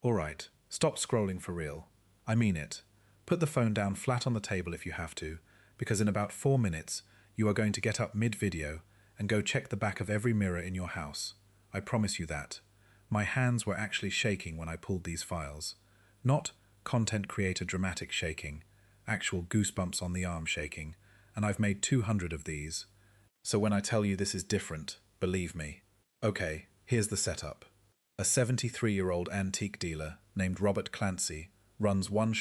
Alright, stop scrolling for real. I mean it. Put the phone down flat on the table if you have to, because in about 4 minutes, you are going to get up mid-video and go check the back of every mirror in your house. I promise you that. My hands were actually shaking when I pulled these files. Not content creator dramatic shaking, actual goosebumps on the arm shaking, and I've made 200 of these. So when I tell you this is different, believe me. Okay, here's the setup. A 73-year-old antique dealer named Robert Clancy runs one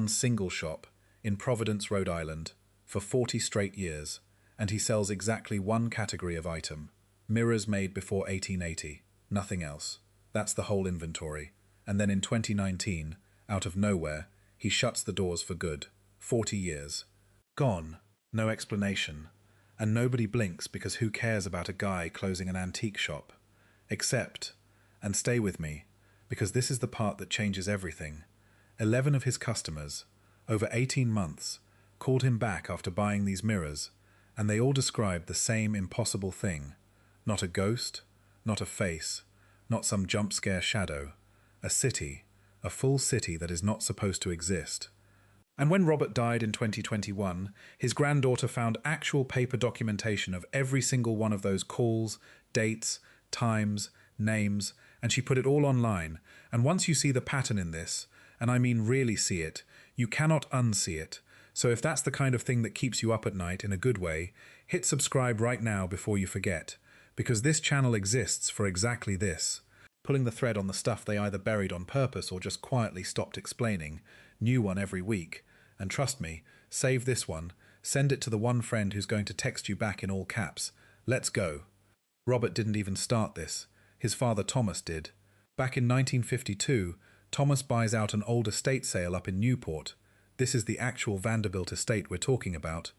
single shop, in Providence, Rhode Island, for 40 straight years, and he sells exactly one category of item: mirrors made before 1880, nothing else. That's the whole inventory. And then in 2019, out of nowhere, he shuts the doors for good. 40 years. Gone. No explanation. And nobody blinks because who cares about a guy closing an antique shop? Except, and stay with me, because this is the part that changes everything. 11 of his customers, over 18 months, called him back after buying these mirrors, and they all described the same impossible thing. Not a ghost, not a face, not some jump scare shadow. A city, a full city that is not supposed to exist. And when Robert died in 2021, his granddaughter found actual paper documentation of every single one of those calls, dates, times, names, and she put it all online. And once you see the pattern in this, and I mean really see it, you cannot unsee it. So if that's the kind of thing that keeps you up at night in a good way, hit subscribe right now before you forget, because this channel exists for exactly this. Pulling the thread on the stuff they either buried on purpose or just quietly stopped explaining. New one every week. And trust me, save this one. Send it to the one friend who's going to text you back in all caps. Let's go. Robert didn't even start this. His father Thomas did. Back in 1952, Thomas buys out an old estate sale up in Newport. This is the actual Vanderbilt estate we're talking about.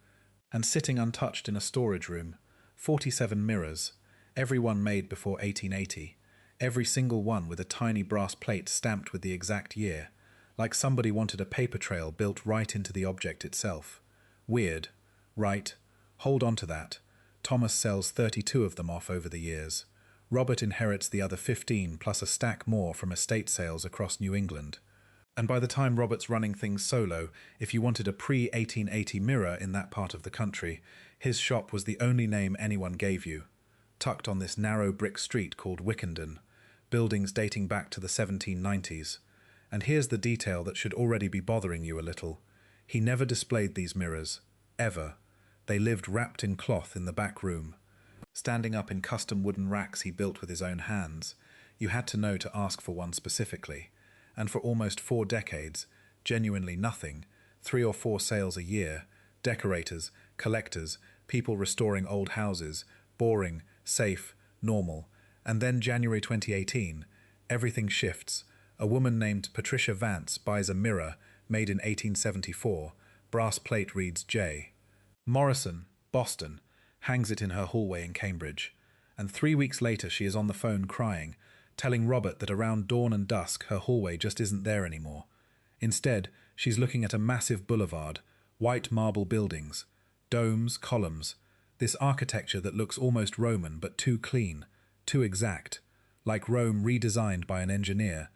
And sitting untouched in a storage room, 47 mirrors, every one made before 1880. Every single one with a tiny brass plate stamped with the exact year, like somebody wanted a paper trail built right into the object itself. Weird, right? Hold on to that. Thomas sells 32 of them off over the years. Robert inherits the other 15 plus a stack more from estate sales across New England. And by the time Robert's running things solo, if you wanted a pre-1880 mirror in that part of the country, his shop was the only name anyone gave you. Tucked on this narrow brick street called Wickenden, buildings dating back to the 1790s. And here's the detail that should already be bothering you a little. He never displayed these mirrors. Ever. They lived wrapped in cloth in the back room. Standing up in custom wooden racks he built with his own hands. You had to know to ask for one specifically. And for almost 4 decades, genuinely nothing, 3 or 4 sales a year, decorators, collectors, people restoring old houses, boring, safe, normal. And then January 2018, everything shifts. A woman named Patricia Vance buys a mirror made in 1874. Brass plate reads J. Morrison, Boston, hangs it in her hallway in Cambridge. And 3 weeks later she is on the phone crying, telling Robert that around dawn and dusk her hallway just isn't there anymore. Instead, she's looking at a massive boulevard, white marble buildings, domes, columns, this architecture that looks almost Roman but too clean, too exact, like Rome redesigned by an engineer,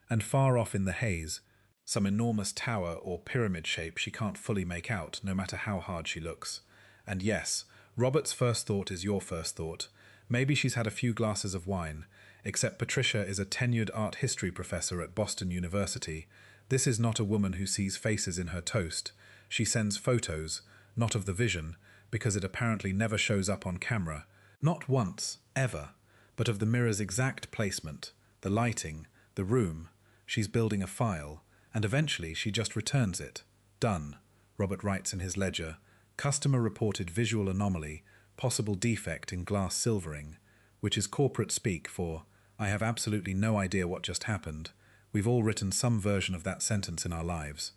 and far off in the haze, some enormous tower or pyramid shape she can't fully make out no matter how hard she looks. And yes, Robert's first thought is your first thought. Maybe she's had a few glasses of wine, except Patricia is a tenured art history professor at Boston University. This is not a woman who sees faces in her toast. She sends photos, not of the vision, because it apparently never shows up on camera. Not once, ever, but of the mirror's exact placement, the lighting, the room. She's building a file, and eventually she just returns it. Done, Robert writes in his ledger. Customer reported visual anomaly, possible defect in glass silvering, which is corporate speak for, I have absolutely no idea what just happened. We've all written some version of that sentence in our lives.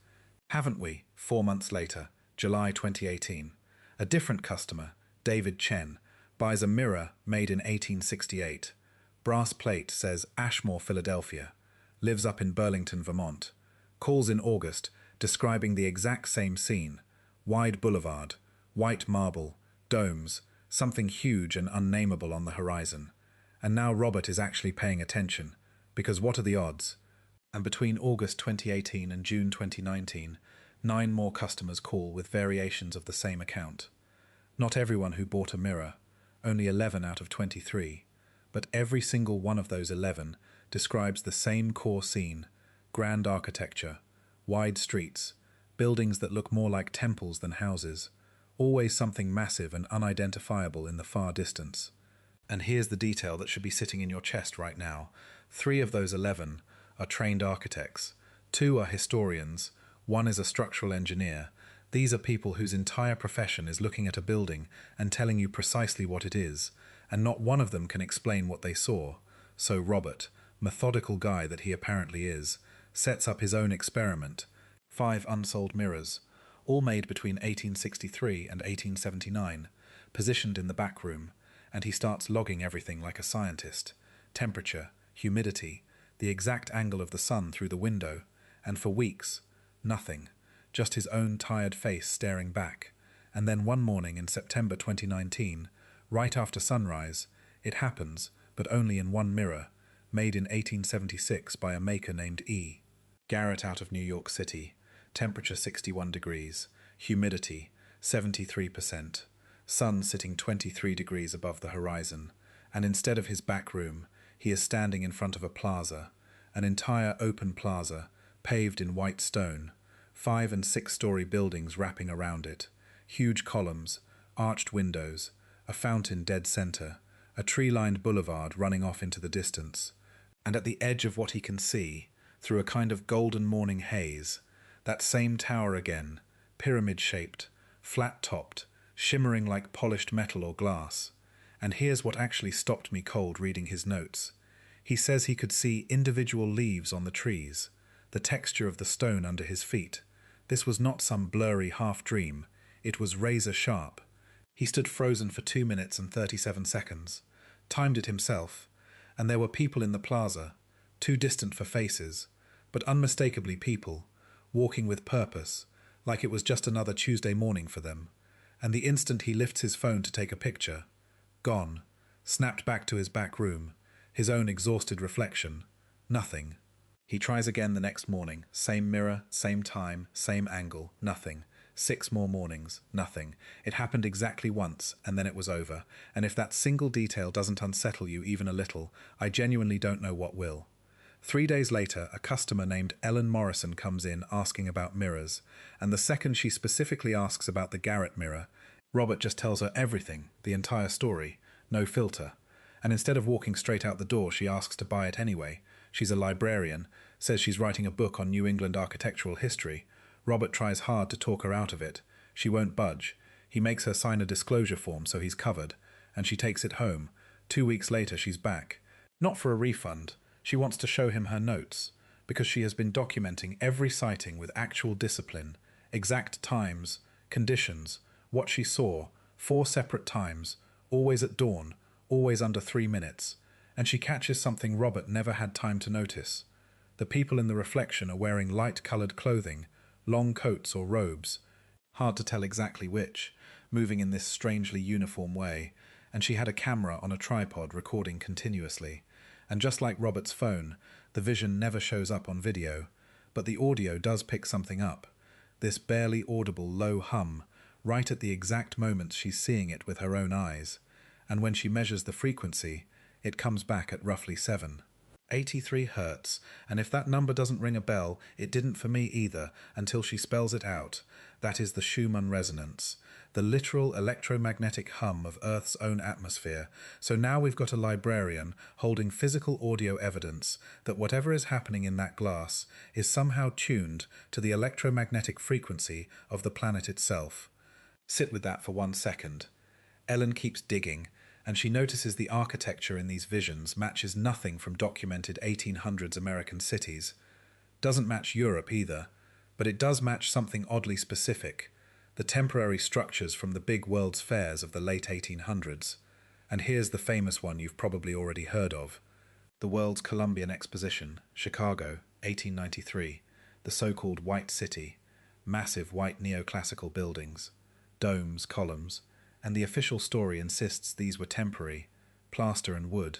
Haven't we? 4 months later, July 2018. A different customer, David Chen, buys a mirror made in 1868. Brass plate says Ashmore, Philadelphia. Lives up in Burlington, Vermont. Calls in August, describing the exact same scene. Wide boulevard, white marble, domes, something huge and unnameable on the horizon. And now Robert is actually paying attention, because what are the odds? And between August 2018 and June 2019, 9 more customers call with variations of the same account. Not everyone who bought a mirror, only 11 out of 23, but every single one of those 11 describes the same core scene: grand architecture, wide streets, buildings that look more like temples than houses, always something massive and unidentifiable in the far distance. And here's the detail that should be sitting in your chest right now. 3 of those 11 are trained architects, 2 are historians, 1 is a structural engineer. These are people whose entire profession is looking at a building and telling you precisely what it is, and not one of them can explain what they saw. So Robert, methodical guy that he apparently is, sets up his own experiment. 5 unsold mirrors, all made between 1863 and 1879, positioned in the back room, and he starts logging everything like a scientist: temperature, humidity, the exact angle of the sun through the window, and for weeks, nothing, just his own tired face staring back. And then one morning in September 2019, right after sunrise, it happens, but only in one mirror, made in 1876 by a maker named E. Garrett out of New York City, temperature 61 degrees, humidity 73%, sun sitting 23 degrees above the horizon, and instead of his back room, he is standing in front of a plaza, an entire open plaza, paved in white stone, 5- and 6-story buildings wrapping around it, huge columns, arched windows, a fountain dead center, a tree-lined boulevard running off into the distance, and at the edge of what he can see, through a kind of golden morning haze, that same tower again, pyramid-shaped, flat-topped, shimmering like polished metal or glass. And here's what actually stopped me cold reading his notes. He says he could see individual leaves on the trees, the texture of the stone under his feet. This was not some blurry half-dream. It was razor-sharp. He stood frozen for 2 minutes and 37 seconds, timed it himself, and there were people in the plaza, too distant for faces, but unmistakably people, walking with purpose, like it was just another Tuesday morning for them. And the instant he lifts his phone to take a picture, gone, snapped back to his back room, his own exhausted reflection, nothing. He tries again the next morning, same mirror, same time, same angle, nothing. 6 more mornings, nothing. It happened exactly once, and then it was over. And if that single detail doesn't unsettle you even a little, I genuinely don't know what will. 3 days later, a customer named Ellen Morrison comes in asking about mirrors, and the second she specifically asks about the Garrett mirror, Robert just tells her everything, the entire story, no filter. And instead of walking straight out the door, she asks to buy it anyway. She's a librarian, says she's writing a book on New England architectural history. Robert tries hard to talk her out of it. She won't budge. He makes her sign a disclosure form so he's covered, and she takes it home. 2 weeks later, she's back. Not for a refund. She wants to show him her notes, because she has been documenting every sighting with actual discipline, exact times, conditions, what she saw, 4 separate times, always at dawn, always under 3 minutes, and she catches something Robert never had time to notice. The people in the reflection are wearing light-coloured clothing, long coats or robes, hard to tell exactly which, moving in this strangely uniform way, and she had a camera on a tripod recording continuously. And just like Robert's phone, the vision never shows up on video, but the audio does pick something up, this barely audible low hum, right at the exact moment she's seeing it with her own eyes, and when she measures the frequency, it comes back at roughly 7. 83 hertz, and if that number doesn't ring a bell, it didn't for me either, until she spells it out. That is the Schumann resonance, the literal electromagnetic hum of Earth's own atmosphere. So now we've got a librarian holding physical audio evidence that whatever is happening in that glass is somehow tuned to the electromagnetic frequency of the planet itself. Sit with that for 1 second. Ellen keeps digging, and she notices the architecture in these visions matches nothing from documented 1800s American cities. Doesn't match Europe either, but it does match something oddly specific, the temporary structures from the big World's Fairs of the late 1800s. And here's the famous one you've probably already heard of. The World's Columbian Exposition, Chicago, 1893, the so-called White City, massive white neoclassical buildings, domes, columns, and the official story insists these were temporary, plaster and wood,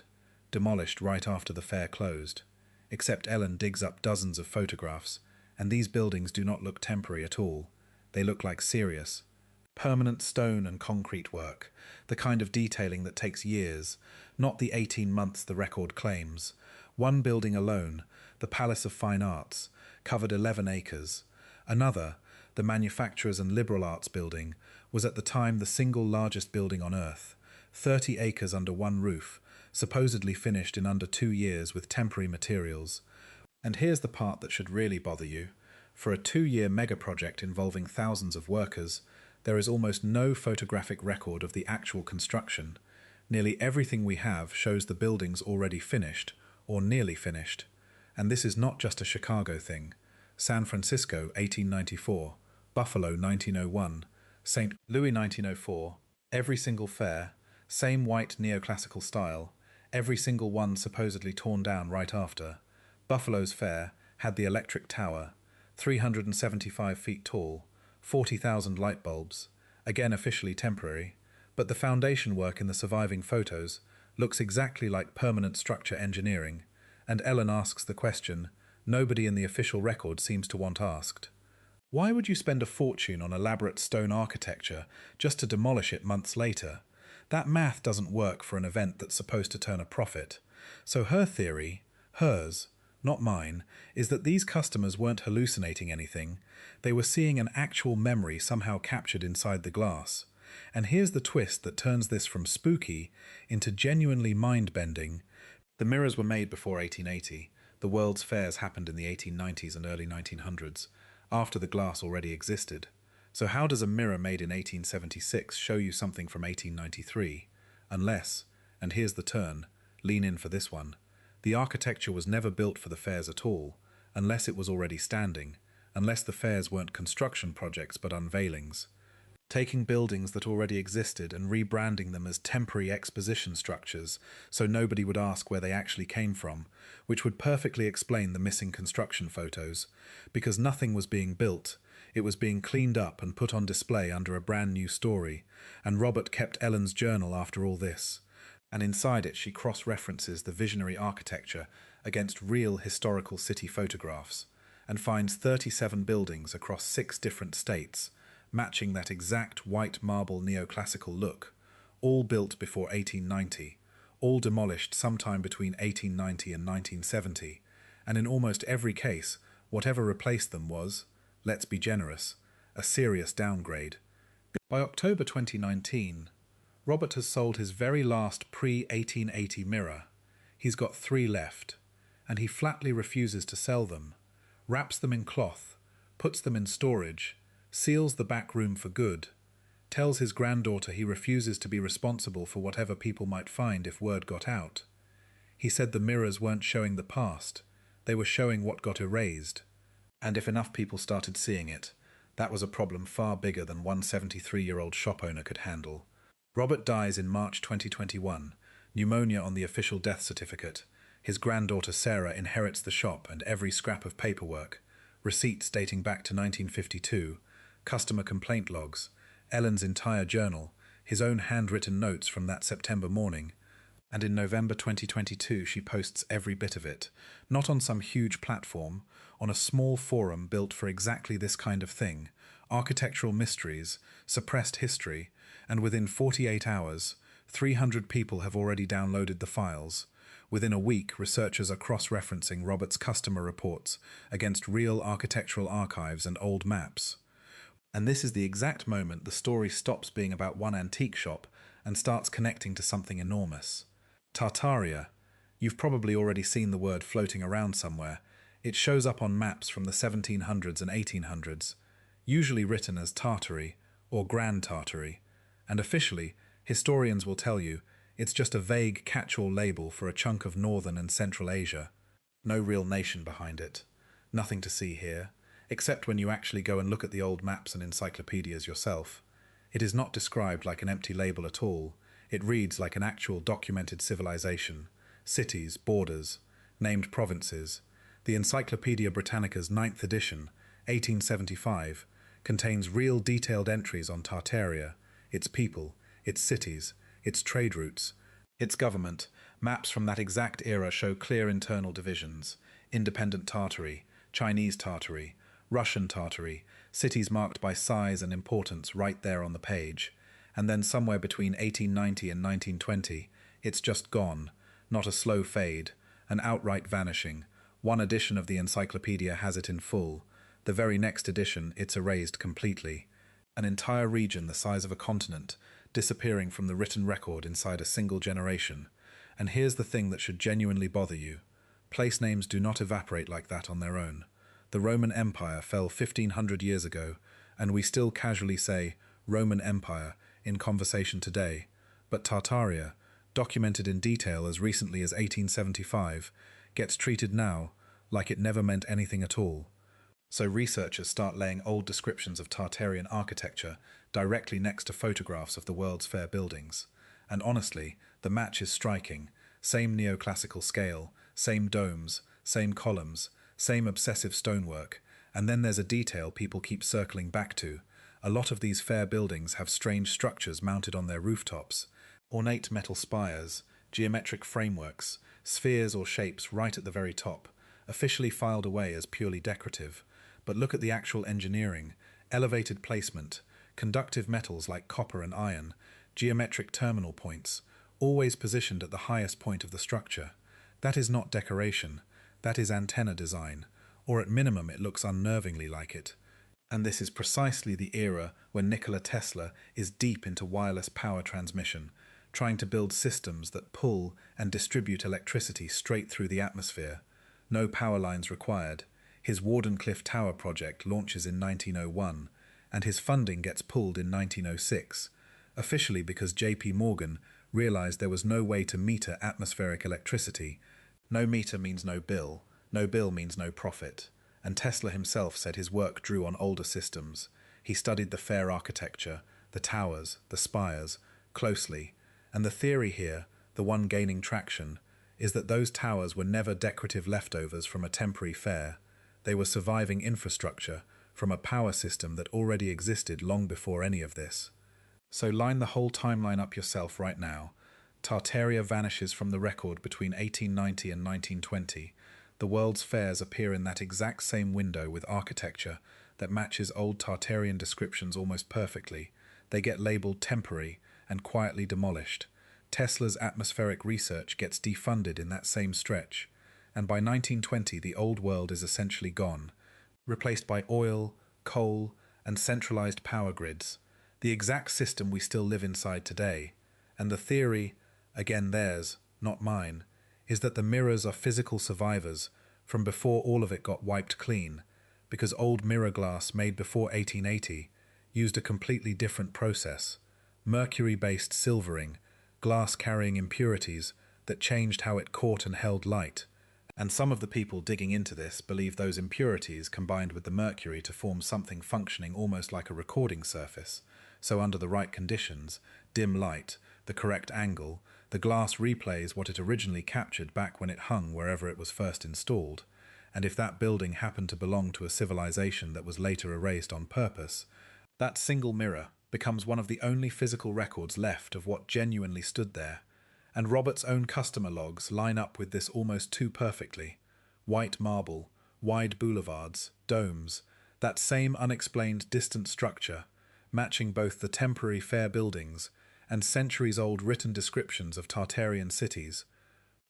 demolished right after the fair closed. except Ellen digs up dozens of photographs, and these buildings do not look temporary at all. They look like serious, permanent stone and concrete work, the kind of detailing that takes years, not the 18 months the record claims. One building alone, the Palace of Fine Arts, covered 11 acres. Another, the Manufacturers and Liberal Arts Building, was at the time the single largest building on Earth, 30 acres under one roof, supposedly finished in under 2 years with temporary materials. And here's the part that should really bother you. For a 2-year mega-project involving thousands of workers, there is almost no photographic record of the actual construction. Nearly everything we have shows the buildings already finished, or nearly finished. And this is not just a Chicago thing. San Francisco, 1894, Buffalo, 1901, St. Louis, 1904, every single fair, same white neoclassical style, every single one supposedly torn down right after. Buffalo's fair had the electric tower, 375 feet tall, 40,000 light bulbs, again officially temporary, but the foundation work in the surviving photos looks exactly like permanent structure engineering, and Ellen asks the question nobody in the official record seems to want asked. Why would you spend a fortune on elaborate stone architecture just to demolish it months later? That math doesn't work for an event that's supposed to turn a profit. So her theory, hers, not mine, is that these customers weren't hallucinating anything. They were seeing an actual memory somehow captured inside the glass. And here's the twist that turns this from spooky into genuinely mind-bending. The mirrors were made before 1880. The World's Fairs happened in the 1890s and early 1900s, after the glass already existed. So how does a mirror made in 1876 show you something from 1893? Unless, and here's the turn, lean in for this one, the architecture was never built for the fairs at all, unless it was already standing, unless the fairs weren't construction projects but unveilings. Taking buildings that already existed and rebranding them as temporary exposition structures so nobody would ask where they actually came from, which would perfectly explain the missing construction photos, because nothing was being built. It was being cleaned up and put on display under a brand new story, and Robert kept Ellen's journal after all this. And inside it she cross-references the visionary architecture against real historical city photographs, and finds 37 buildings across 6 different states, matching that exact white marble neoclassical look, all built before 1890, all demolished sometime between 1890 and 1970, and in almost every case, whatever replaced them was, let's be generous, a serious downgrade. By October 2019, Robert has sold his very last pre-1880 mirror. He's got 3 left, and he flatly refuses to sell them, wraps them in cloth, puts them in storage, seals the back room for good, tells his granddaughter he refuses to be responsible for whatever people might find if word got out. He said the mirrors weren't showing the past, they were showing what got erased. And if enough people started seeing it, that was a problem far bigger than one 73-year-old shop owner could handle. Robert dies in March 2021, pneumonia on the official death certificate. His granddaughter Sarah inherits the shop and every scrap of paperwork, receipts dating back to 1952, customer complaint logs, Ellen's entire journal, his own handwritten notes from that September morning. And in November 2022 she posts every bit of it, not on some huge platform, on a small forum built for exactly this kind of thing, architectural mysteries, suppressed history, and within 48 hours, 300 people have already downloaded the files. Within a week, researchers are cross-referencing Robert's customer reports against real architectural archives and old maps. And this is the exact moment the story stops being about one antique shop and starts connecting to something enormous. Tartaria. You've probably already seen the word floating around somewhere. It shows up on maps from the 1700s and 1800s, usually written as Tartary or Grand Tartary, and officially, historians will tell you, it's just a vague catch-all label for a chunk of northern and central Asia. No real nation behind it. Nothing to see here, except when you actually go and look at the old maps and encyclopedias yourself. It is not described like an empty label at all. It reads like an actual documented civilization, cities, borders, named provinces. The Encyclopedia Britannica's 9th edition, 1875, contains real detailed entries on Tartaria, its people, its cities, its trade routes, its government. Maps from that exact era show clear internal divisions. independent Tartary, Chinese Tartary, Russian Tartary, cities marked by size and importance right there on the page. And then somewhere between 1890 and 1920, it's just gone, not a slow fade, an outright vanishing. One edition of the encyclopedia has it in full. The very next edition, it's erased completely. An entire region the size of a continent, disappearing from the written record inside a single generation. And here's the thing that should genuinely bother you. Place names do not evaporate like that on their own. The Roman Empire fell 1500 years ago, and we still casually say Roman Empire in conversation today. But Tartaria, documented in detail as recently as 1875, gets treated now like it never meant anything at all. So researchers start laying old descriptions of Tartarian architecture directly next to photographs of the World's Fair buildings. And honestly, the match is striking. Same neoclassical scale, same domes, same columns, same obsessive stonework. And then there's a detail people keep circling back to. A lot of these fair buildings have strange structures mounted on their rooftops. Ornate metal spires, geometric frameworks, spheres or shapes right at the very top, officially filed away as purely decorative. But look at the actual engineering, elevated placement, conductive metals like copper and iron, geometric terminal points, always positioned at the highest point of the structure. That is not decoration, that is antenna design, or at minimum it looks unnervingly like it. And this is precisely the era when Nikola Tesla is deep into wireless power transmission, trying to build systems that pull and distribute electricity straight through the atmosphere. No power lines required. His Wardenclyffe Tower project launches in 1901, and his funding gets pulled in 1906, officially because J.P. Morgan realized there was no way to meter atmospheric electricity. No meter means no bill means no profit. And Tesla himself said his work drew on older systems. He studied the fair architecture, the towers, the spires, closely. And the theory here, the one gaining traction, is that those towers were never decorative leftovers from a temporary fair. They were surviving infrastructure from a power system that already existed long before any of this. So line the whole timeline up yourself right now. Tartaria vanishes from the record between 1890 and 1920. The world's fairs appear in that exact same window with architecture that matches old Tartarian descriptions almost perfectly. They get labeled temporary and quietly demolished. Tesla's atmospheric research gets defunded in that same stretch. And by 1920, the old world is essentially gone, replaced by oil, coal, and centralized power grids, the exact system we still live inside today. And the theory, again theirs, not mine, is that the mirrors are physical survivors from before all of it got wiped clean, because old mirror glass made before 1880 used a completely different process, mercury-based silvering, glass carrying impurities that changed how it caught and held light. And some of the people digging into this believe those impurities combined with the mercury to form something functioning almost like a recording surface. So under the right conditions, dim light, the correct angle, the glass replays what it originally captured back when it hung wherever it was first installed. And if that building happened to belong to a civilization that was later erased on purpose, that single mirror becomes one of the only physical records left of what genuinely stood there. And Robert's own customer logs line up with this almost too perfectly. White marble, wide boulevards, domes, that same unexplained distant structure, matching both the temporary fair buildings and centuries-old written descriptions of Tartarian cities.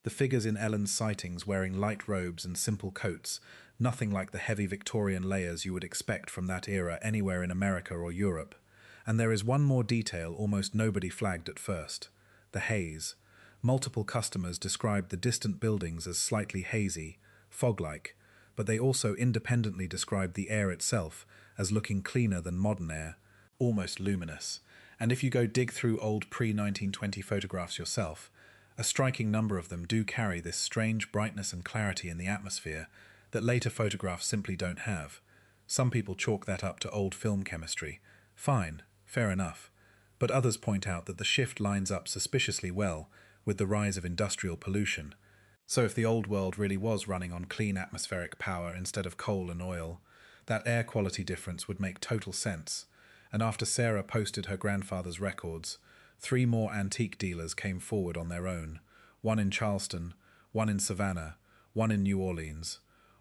The figures in Ellen's sightings wearing light robes and simple coats, nothing like the heavy Victorian layers you would expect from that era anywhere in America or Europe. And there is one more detail almost nobody flagged at first: the haze. Multiple customers described the distant buildings as slightly hazy, fog-like, but they also independently described the air itself as looking cleaner than modern air, almost luminous. And if you go dig through old pre-1920 photographs yourself, a striking number of them do carry this strange brightness and clarity in the atmosphere that later photographs simply don't have. Some people chalk that up to old film chemistry. Fine, fair enough. But others point out that the shift lines up suspiciously well with the rise of industrial pollution. So if the old world really was running on clean atmospheric power instead of coal and oil, that air quality difference would make total sense. And after Sarah posted her grandfather's records, 3 more antique dealers came forward on their own, one in Charleston, one in Savannah, one in New Orleans.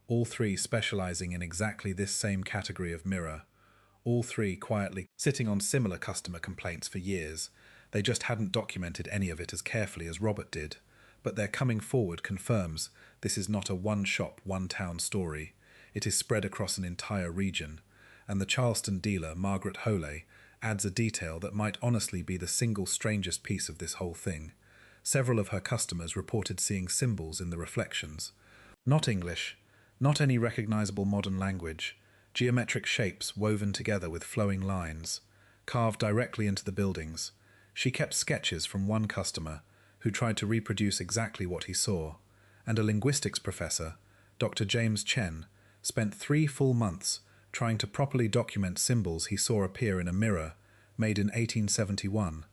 all three specializing in exactly this same category of mirror, all three quietly sitting on similar customer complaints for years. They just hadn't documented any of it as carefully as Robert did. But their coming forward confirms this is not a one-shop, one-town story. It is spread across an entire region. And the Charleston dealer, Margaret Holey, adds a detail that might honestly be the single strangest piece of this whole thing. Several of her customers reported seeing symbols in the reflections. Not English, not any recognizable modern language, geometric shapes woven together with flowing lines, carved directly into the buildings. She kept sketches from one customer, who tried to reproduce exactly what he saw, and a linguistics professor, Dr. James Chen, spent 3 full months trying to properly document symbols he saw appear in a mirror made in 1871.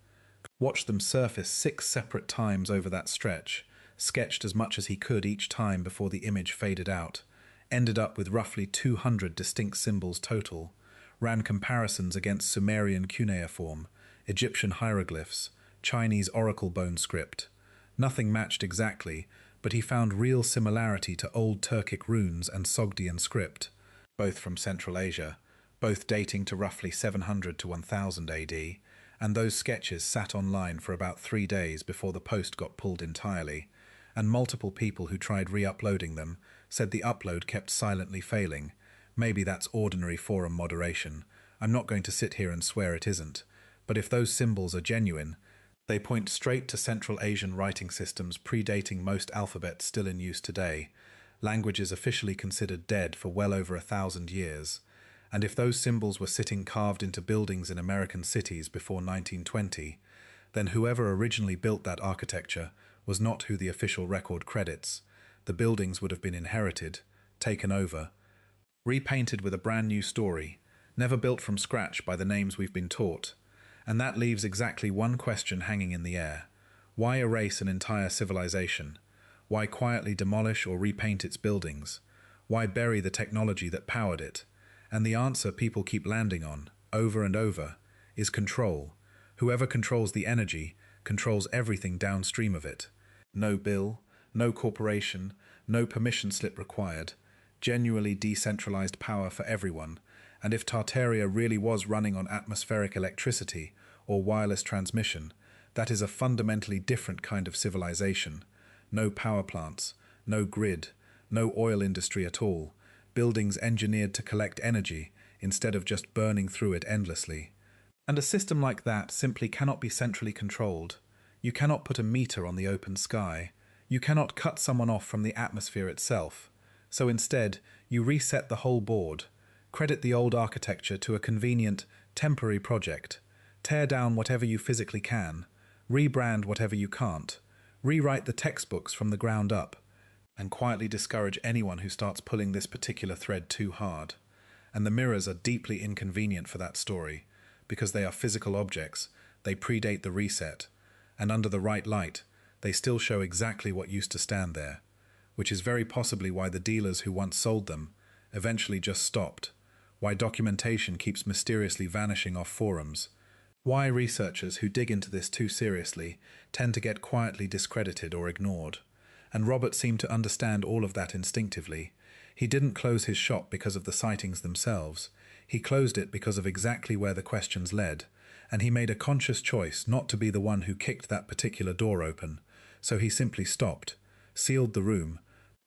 Watched them surface 6 separate times over that stretch, sketched as much as he could each time before the image faded out, ended up with roughly 200 distinct symbols total, ran comparisons against Sumerian cuneiform, Egyptian hieroglyphs, Chinese oracle bone script. Nothing matched exactly, but he found real similarity to old Turkic runes and Sogdian script, both from Central Asia, both dating to roughly 700 to 1000 AD, and those sketches sat online for about 3 days before the post got pulled entirely, and multiple people who tried re-uploading them said the upload kept silently failing. Maybe that's ordinary forum moderation. I'm not going to sit here and swear it isn't, but if those symbols are genuine, they point straight to Central Asian writing systems predating most alphabets still in use today, languages officially considered dead for well over 1,000 years. And if those symbols were sitting carved into buildings in American cities before 1920, then whoever originally built that architecture was not who the official record credits. The buildings would have been inherited, taken over, repainted with a brand new story, never built from scratch by the names we've been taught. And that leaves exactly one question hanging in the air. Why erase an entire civilization? Why quietly demolish or repaint its buildings? Why bury the technology that powered it? And the answer people keep landing on, over and over, is control. Whoever controls the energy controls everything downstream of it. No bill, no corporation, no permission slip required. Genuinely decentralized power for everyone. And if Tartaria really was running on atmospheric electricity or wireless transmission, that is a fundamentally different kind of civilization. No power plants, no grid, no oil industry at all, buildings engineered to collect energy instead of just burning through it endlessly. And a system like that simply cannot be centrally controlled. You cannot put a meter on the open sky. You cannot cut someone off from the atmosphere itself. So instead, you reset the whole board. Credit the old architecture to a convenient, temporary project. Tear down whatever you physically can. Rebrand whatever you can't. Rewrite the textbooks from the ground up. And quietly discourage anyone who starts pulling this particular thread too hard. And the mirrors are deeply inconvenient for that story, because they are physical objects, they predate the reset, and under the right light, they still show exactly what used to stand there, which is very possibly why the dealers who once sold them eventually just stopped, why documentation keeps mysteriously vanishing off forums, why researchers who dig into this too seriously tend to get quietly discredited or ignored. And Robert seemed to understand all of that instinctively. He didn't close his shop because of the sightings themselves. He closed it because of exactly where the questions led, and he made a conscious choice not to be the one who kicked that particular door open. So he simply stopped, sealed the room,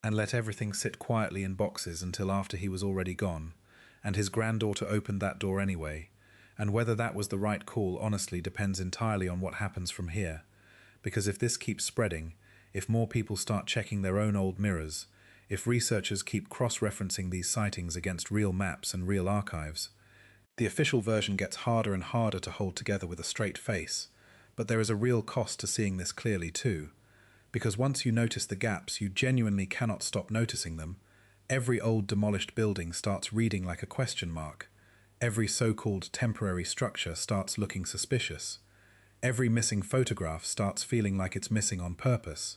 and let everything sit quietly in boxes until after he was already gone. And his granddaughter opened that door anyway. And whether that was the right call honestly depends entirely on what happens from here. Because if this keeps spreading, if more people start checking their own old mirrors, if researchers keep cross-referencing these sightings against real maps and real archives, the official version gets harder and harder to hold together with a straight face. But there is a real cost to seeing this clearly too. Because once you notice the gaps, you genuinely cannot stop noticing them. Every old demolished building starts reading like a question mark. Every so-called temporary structure starts looking suspicious. Every missing photograph starts feeling like it's missing on purpose.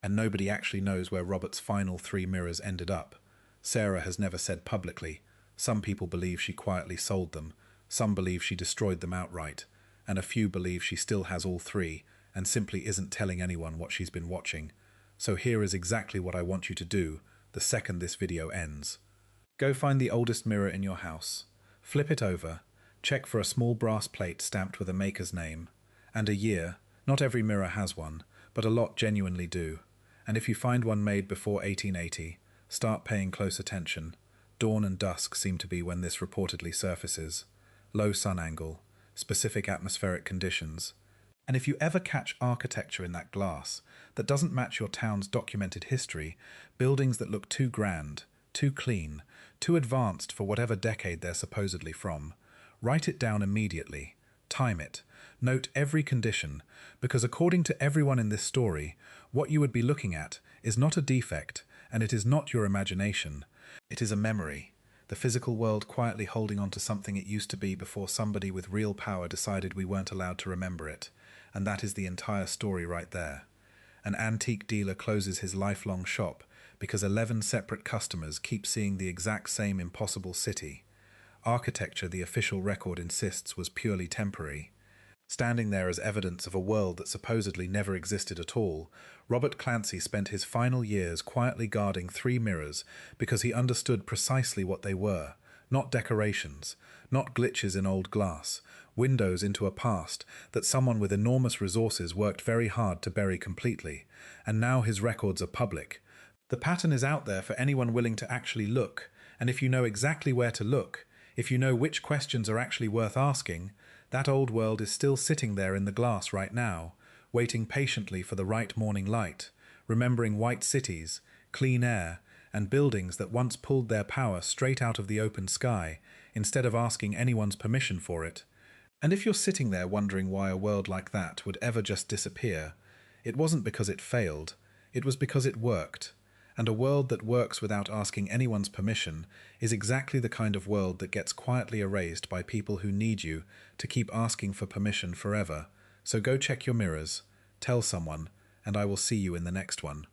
And nobody actually knows where Robert's final 3 mirrors ended up. Sarah has never said publicly. Some people believe she quietly sold them. Some believe she destroyed them outright. And a few believe she still has all 3 and simply isn't telling anyone what she's been watching. So here is exactly what I want you to do. the second this video ends. Go find the oldest mirror in your house, flip it over, check for a small brass plate stamped with a maker's name, and a year. Not every mirror has one, but a lot genuinely do. And if you find one made before 1880, start paying close attention. Dawn and dusk seem to be when this reportedly surfaces. Low sun angle, specific atmospheric conditions. And if you ever catch architecture in that glass that doesn't match your town's documented history, buildings that look too grand, too clean, too advanced for whatever decade they're supposedly from, write it down immediately. Time it. Note every condition, because according to everyone in this story, what you would be looking at is not a defect, and it is not your imagination. It is a memory, the physical world quietly holding on to something it used to be before somebody with real power decided we weren't allowed to remember it. And that is the entire story right there. An antique dealer closes his lifelong shop because 11 separate customers keep seeing the exact same impossible city. Architecture, the official record insists, was purely temporary. Standing there as evidence of a world that supposedly never existed at all, Robert Clancy spent his final years quietly guarding 3 mirrors because he understood precisely what they were. Not decorations, not glitches in old glass, windows into a past that someone with enormous resources worked very hard to bury completely. And now his records are public. The pattern is out there for anyone willing to actually look, and if you know exactly where to look, if you know which questions are actually worth asking, that old world is still sitting there in the glass right now, waiting patiently for the right morning light, remembering white cities, clean air, and buildings that once pulled their power straight out of the open sky, instead of asking anyone's permission for it. And if you're sitting there wondering why a world like that would ever just disappear, it wasn't because it failed, it was because it worked. And a world that works without asking anyone's permission is exactly the kind of world that gets quietly erased by people who need you to keep asking for permission forever. So go check your mirrors, tell someone, and I will see you in the next one.